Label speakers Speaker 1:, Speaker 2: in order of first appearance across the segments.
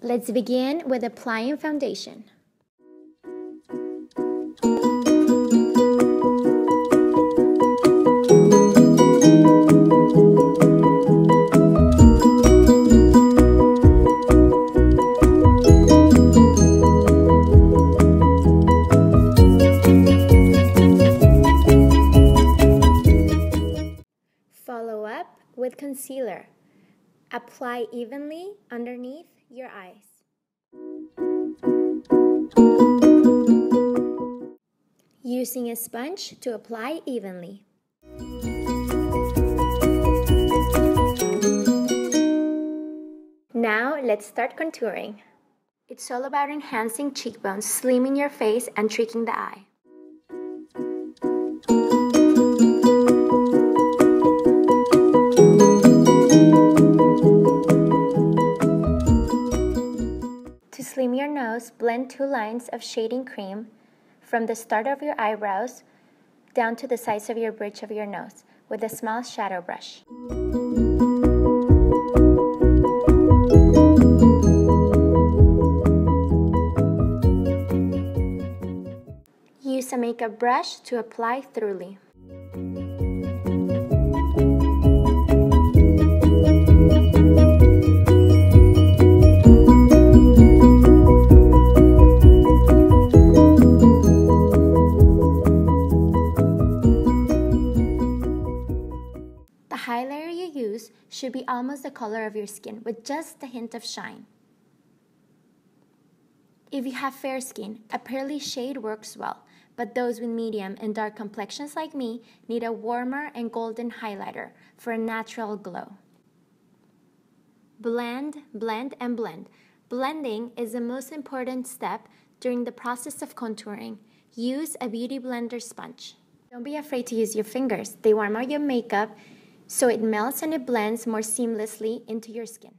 Speaker 1: Let's begin with applying foundation. Follow up with concealer. Apply evenly underneath your eyes. Using a sponge to apply evenly. Now let's start contouring. It's all about enhancing cheekbones, slimming your face, and tricking the eye. To slim your nose, blend 2 lines of shading cream from the start of your eyebrows down to the sides of your bridge of your nose with a small shadow brush. Use a makeup brush to apply thoroughly. The highlighter you use should be almost the color of your skin with just a hint of shine. If you have fair skin, a pearly shade works well, but those with medium and dark complexions like me need a warmer and golden highlighter for a natural glow. Blend, blend, and blend. Blending is the most important step during the process of contouring. Use a beauty blender sponge. Don't be afraid to use your fingers. They warm up your makeup so it melts and it blends more seamlessly into your skin.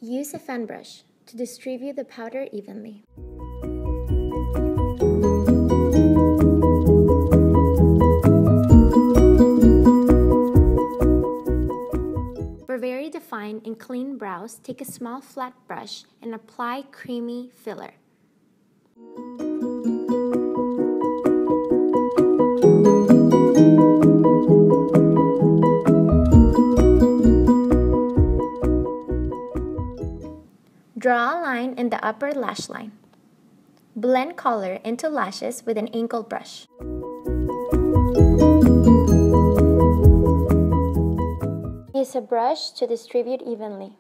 Speaker 1: Use a fan brush to distribute the powder evenly. For very defined and clean brows, take a small flat brush and apply creamy filler. Draw a line in the upper lash line. Blend color into lashes with an angled brush. Use a brush to distribute evenly.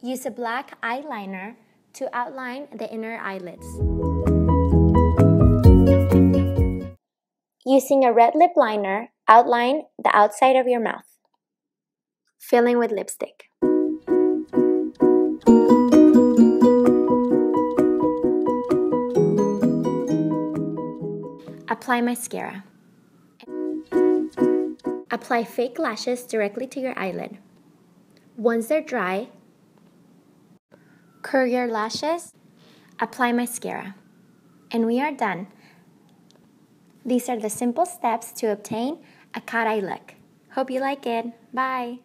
Speaker 1: Use a black eyeliner to outline the inner eyelids. Using a red lip liner, outline the outside of your mouth. Filling with lipstick. Apply mascara. Apply fake lashes directly to your eyelid. Once they're dry, curl your lashes, apply mascara. And we are done. These are the simple steps to obtain a cat eye look. Hope you like it. Bye!